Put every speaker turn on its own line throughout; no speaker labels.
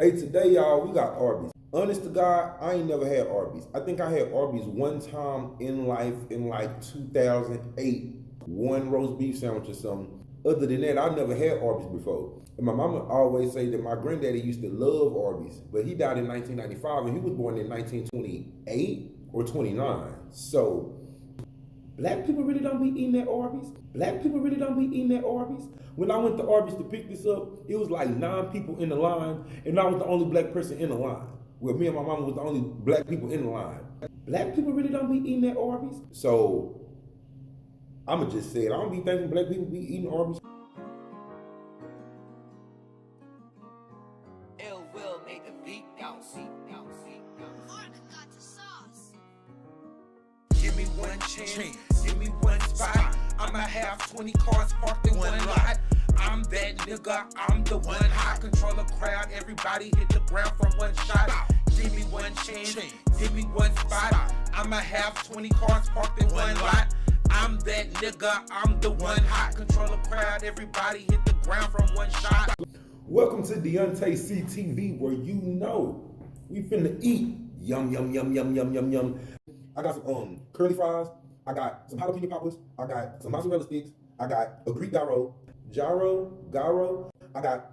Hey, today, y'all, we got Arby's. Honest to God, I ain't never had Arby's. I think I had Arby's one time in life in like 2008, one roast beef sandwich or something. Other than that, I never had Arby's before. And my mama always say that my granddaddy used to love Arby's, but he died in 1995 and he was born in 1928 or 29. So black people really don't be eating at Arby's. Black people really don't be eating at Arby's. When I went to Arby's to pick this up, it was like 9 people in the line, and I was the only black person in the line. Well, me and my mama was the only black people in the line. Black people really don't be eating at Arby's. So I'ma just say it. I don't be thinking black people be eating Arby's.
Ill will made the beat down. Give me one chance, give me one spot. I'ma have 20 cars parked in one lot. I'm that nigga, I'm the one hot. Control the crowd, everybody hit the ground from one shot. Give me one chance, give me one spot. I'ma have 20 cars parked in one lot. I'm that nigga, I'm the one hot. Control the crowd, everybody hit the ground from one shot.
Welcome to Deontay CTV, where you know we finna eat. Yum, yum, yum, yum, yum, yum, yum. I got some curly fries. I got some jalapeno poppers. I got some mozzarella sticks. I got a Greek gyro. I got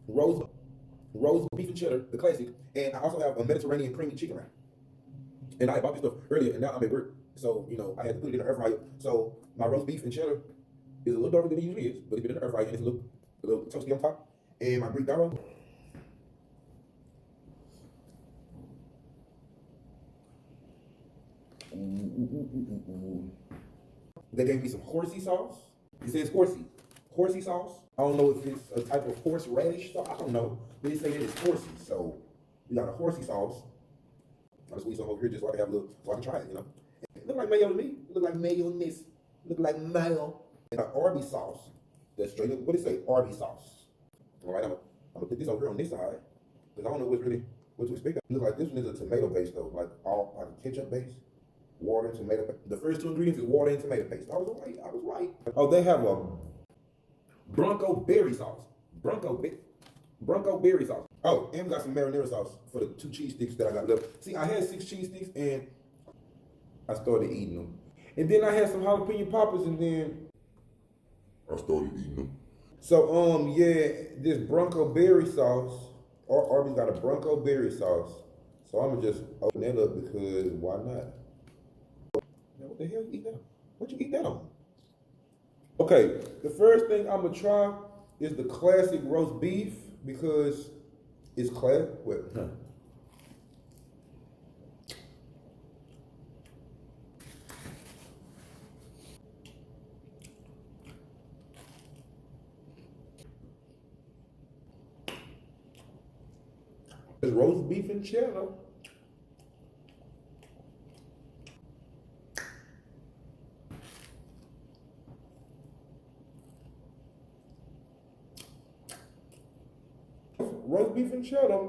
roast beef and cheddar, the classic. And I also have a Mediterranean creamy chicken wrap. And I bought this stuff earlier, and now I'm at work. So, you know, I had to put it in the air fryer. So my roast beef and cheddar is a little darker than it usually is, but it's been in the air fryer, and it's a little toasty on top. And my Greek gyro. They gave me some horsey sauce. It says horsey sauce. I don't know if it's a type of horseradish sauce. I don't know. But they say that it's horsey. So we got a horsey sauce. I'll squeeze some over here just so I can have a little, so I can try it, you know. It look like mayo to me. It look like mayonnaise. Look like mayo. And an Arby sauce. That's straight up, what did it say? Arby sauce. All right, I'm gonna put this over here on this side, because I don't know what to expect. It looks like this one is a tomato base though, like a ketchup base. Water and tomato paste. The first 2 ingredients is water and tomato paste. I was right. Oh, they have a Bronco berry sauce. Bronco berry sauce. Oh, and we got some marinara sauce for the 2 cheese sticks that I got left. See, I had 6 cheese sticks and I started eating them. And then I had some jalapeno poppers and then I started eating them. So, yeah, this Bronco berry sauce, Arby's got a Bronco berry sauce. So I'm gonna just open that up because why not? What the hell you eat that on? What you eat that on? Okay, the first thing I'm gonna try is the classic roast beef because it's classic. Well, It's roast beef and cheddar. Roast beef and cheddar.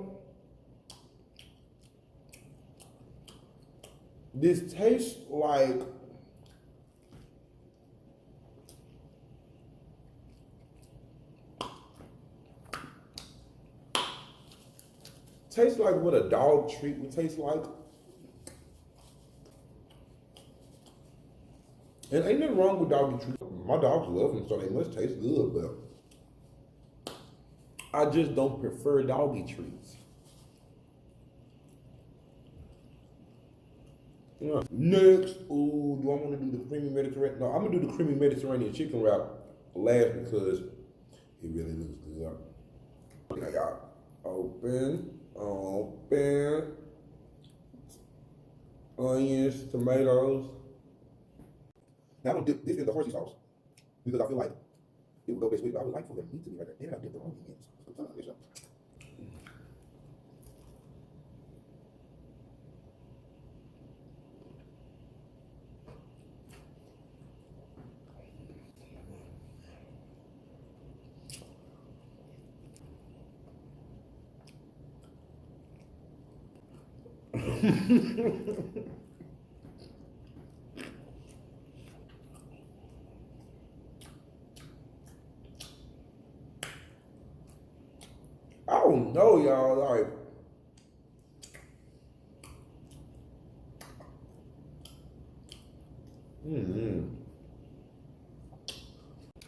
This tastes like what a dog treat would taste like. And ain't nothing wrong with doggy treats. My dogs love them, so they must taste good, but I just don't prefer doggy treats. Yeah. Next, ooh, do I want to do the creamy Mediterranean? No, I'm gonna do the creamy Mediterranean chicken wrap last because it really looks good. I got open, onions, tomatoes. Now I'm gonna dip this in the horsey sauce because I feel like it would go best with it. I would like for the meat to be right there. Then I dip the onions in. I don't know, y'all. Like,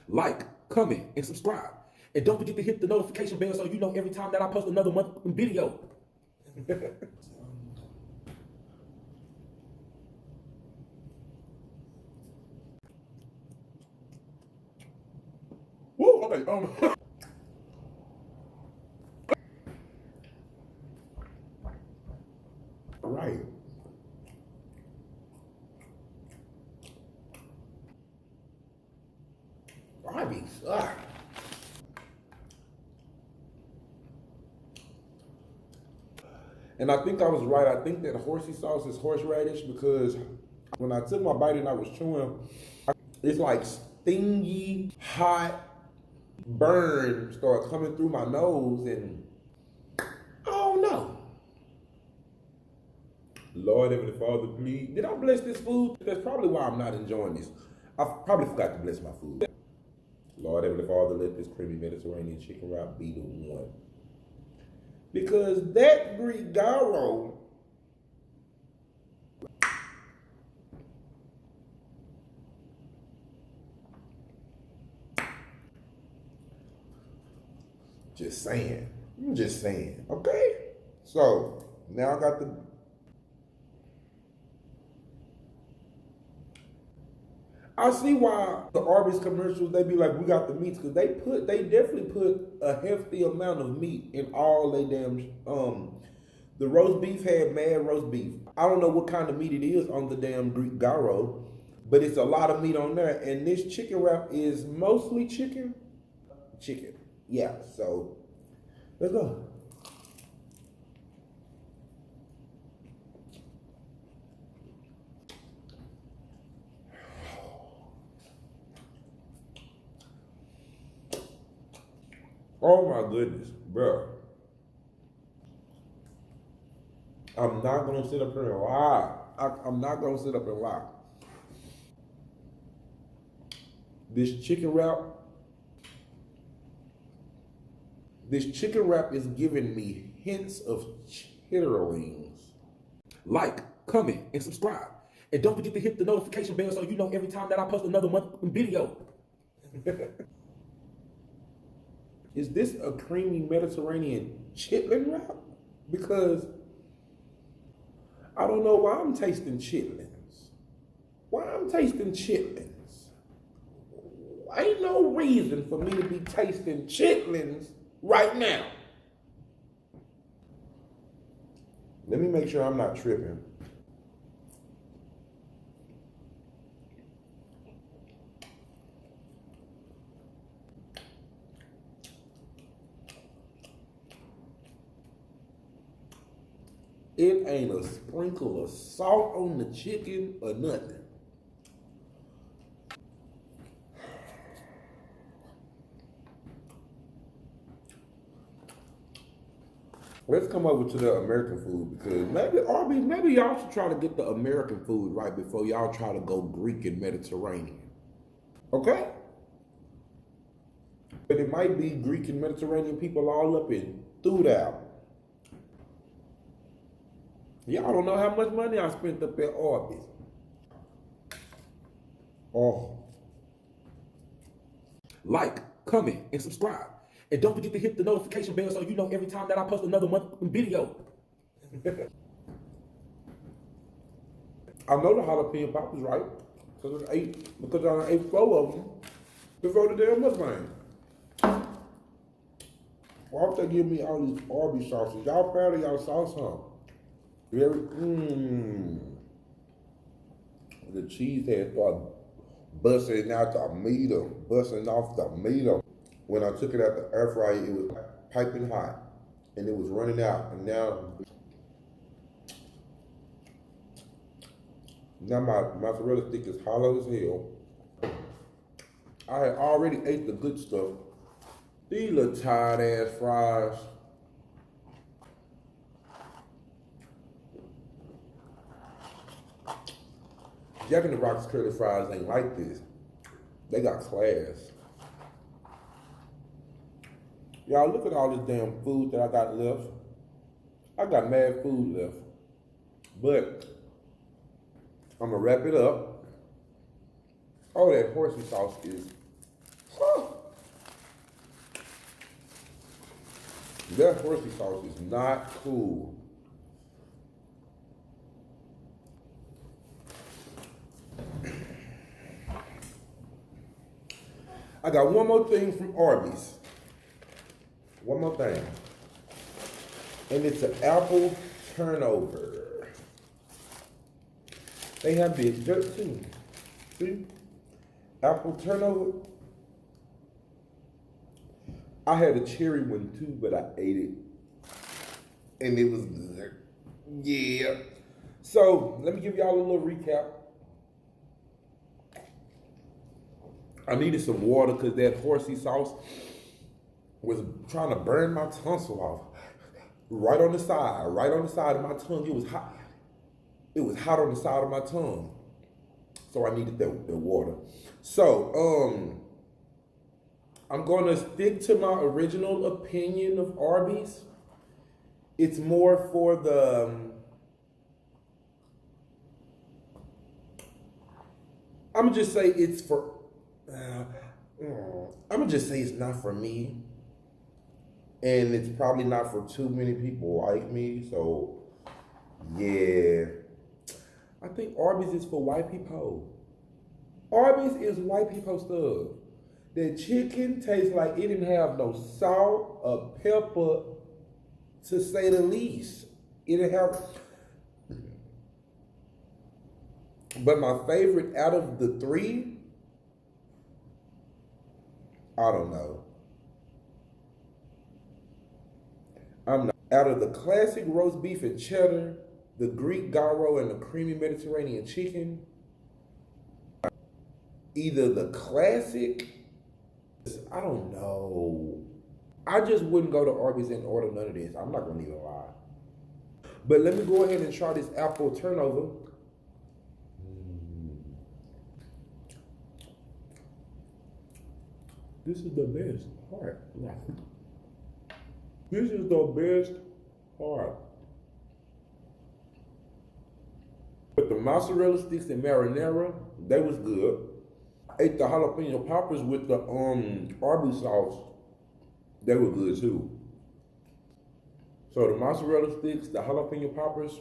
like, comment, and subscribe. And don't forget to hit the notification bell so you know every time that I post another video. Woo, okay, all right. Arby, And I think I was right. I think that horsey sauce is horseradish because when I took my bite and I was chewing, it's like stingy, hot burn started coming through my nose, and I don't know. Lord Heavenly Father, please, did I bless this food? That's probably why I'm not enjoying this. I probably forgot to bless my food. Lord Heavenly Father, let this creamy Mediterranean chicken wrap be the one. Because that Greek gyro just saying. I'm just saying. Okay? So now I got the I see why the Arby's commercials, they be like, we got the meats, because they definitely put a hefty amount of meat in all they damn, the roast beef had mad roast beef. I don't know what kind of meat it is on the damn Greek gyro, but it's a lot of meat on there, and this chicken wrap is mostly chicken. Yeah, so, let's go. Oh my goodness, bro. I'm not gonna sit up here and lie. I'm not gonna sit up and lie. This chicken wrap is giving me hints of chitterlings. Like, comment, and subscribe. And don't forget to hit the notification bell so you know every time that I post another video. Is this a creamy Mediterranean chitlin wrap? Because I don't know why I'm tasting chitlins. Ain't no reason for me to be tasting chitlins right now. Let me make sure I'm not tripping. It ain't a sprinkle of salt on the chicken or nothing. Let's come over to the American food, because maybe y'all should try to get the American food right before y'all try to go Greek and Mediterranean. Okay? But it might be Greek and Mediterranean people all up in throughout. Y'all don't know how much money I spent up at Arby's. Oh. Like, comment, and subscribe. And don't forget to hit the notification bell so you know every time that I post another video. I know the jalapeno poppers right, because I ate 4 of them before the damn Mukbang. Why would they give me all these Arby sauces? Y'all proud of y'all sauce, huh? Very, The cheese had started busting off the meat. When I took it out the air fryer, it was piping hot, and it was running out. And now my mozzarella stick is hollow as hell. I had already ate the good stuff. These little tired ass fries. Jack in the Box curly fries ain't like this. They got class. Y'all look at all this damn food that I got left. I got mad food left. But I'm gonna wrap it up. Oh, that horsey sauce is, that horsey sauce is not cool. I got one more thing from Arby's. One more thing. And it's an apple turnover. They have this dirt too. See? Apple turnover. I had a cherry one too, but I ate it. And it was good. Yeah. So, let me give y'all a little recap. I needed some water because that horsey sauce was trying to burn my tonsil off. Right on the side of my tongue. It was hot. It was hot on the side of my tongue. So I needed that water. So, I'm gonna stick to my original opinion of Arby's. It's more for the, I'm gonna just say it's for, I'm gonna just say it's not for me. And it's probably not for too many people like me. So, yeah. I think Arby's is for white people. Arby's is white people stuff. The chicken tastes like it didn't have no salt or pepper, to say the least. It didn't have. But my favorite out of the three, I don't know. Out of the classic roast beef and cheddar, the Greek gyro, and the creamy Mediterranean chicken, either the classic, I don't know. I just wouldn't go to Arby's and order none of this. I'm not gonna even lie. But let me go ahead and try this apple turnover. This is the best part. This is the best part. But the mozzarella sticks and marinara, they was good. I ate the jalapeno poppers with the Arby sauce. They were good too. So the mozzarella sticks, the jalapeno poppers,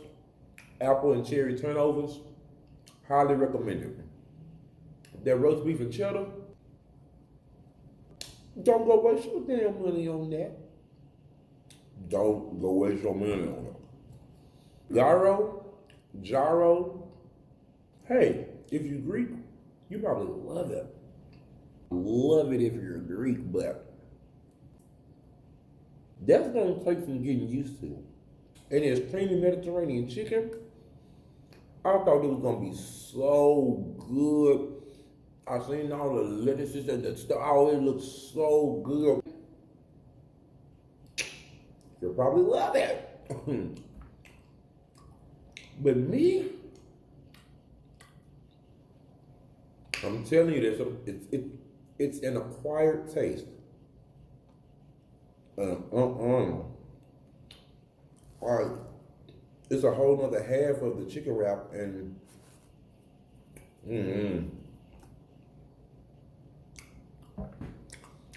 apple and cherry turnovers, highly recommended. That roast beef and cheddar, don't go waste your damn money on that. Don't go waste your money on it. Gyro. Hey, if you're Greek, you probably love it. Love it if you're Greek, but that's gonna take some getting used to. And it's creamy Mediterranean chicken. I thought it was gonna be so good. I seen all the lettuces and the stuff. Oh, it looks so good. You'll probably love it. But me, I'm telling you this, it's an acquired taste. Like, it's a whole nother half of the chicken wrap, and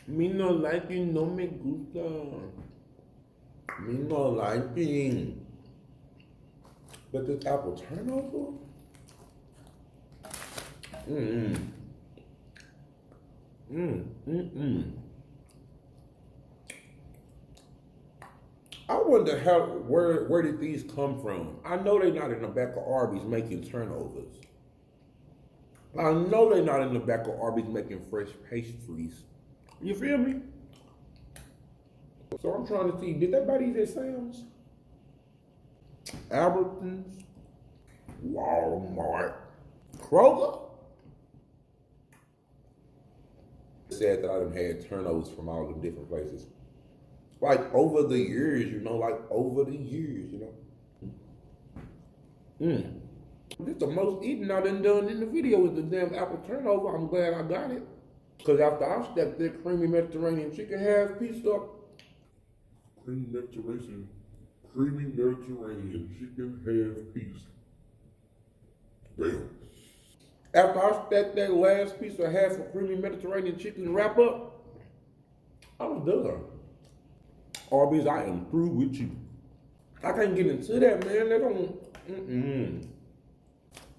me no liking, no me gusta. Me no liking. But this apple turnover? I wonder where did these come from? I know they're not in the back of Arby's making turnovers. I know they're not in the back of Arby's making fresh pastries. You feel me? So I'm trying to see, did they buy these at Sam's? Albertsons? Walmart? Kroger? Sad that I done had turnovers from all the different places. Like over the years, you know, This the most eating I done in the video with the damn apple turnover. I'm glad I got it. Because after I stepped that creamy Mediterranean chicken half piece up,
creamy Mediterranean chicken half piece. Bam.
After I stacked that last piece of half a creamy Mediterranean chicken wrap up, I was done. Arby's, I am through with you. I can't get into that, man. That don't.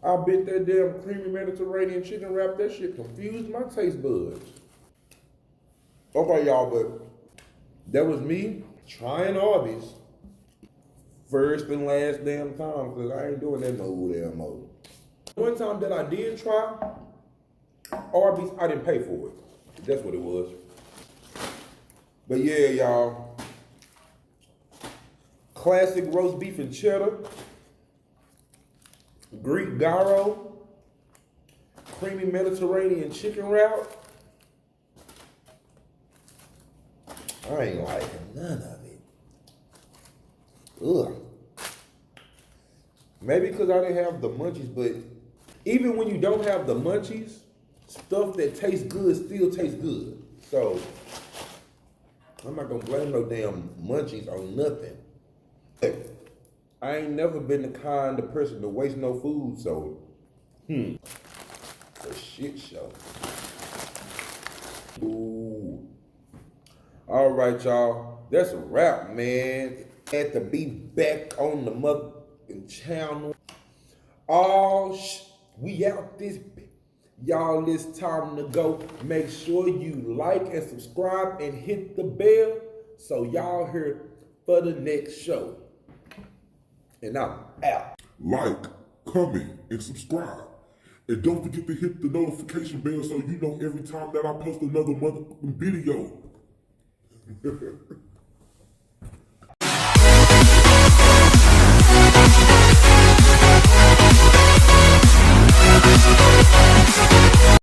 I bet that damn creamy Mediterranean chicken wrap, that shit confused my taste buds. Okay, y'all, but that was me trying Arby's first and last damn time, because I ain't doing that no damn more. One time that I did try Arby's, I didn't pay for it. That's what it was. But yeah, y'all. Classic roast beef and cheddar, Greek gyro, creamy Mediterranean chicken wrap. I ain't liking none of it. Ugh. Maybe because I didn't have the munchies, but even when you don't have the munchies, stuff that tastes good still tastes good. So I'm not gonna blame no damn munchies on nothing. I ain't never been the kind of person to waste no food, so a shit show. Ooh. All right, y'all. That's a wrap, man. Had to be back on the motherfucking channel. We out this. Y'all, it's time to go. Make sure you like and subscribe and hit the bell so y'all here for the next show. And I'm out.
Like, comment, and subscribe. And don't forget to hit the notification bell so you know every time that I post another motherfucking video.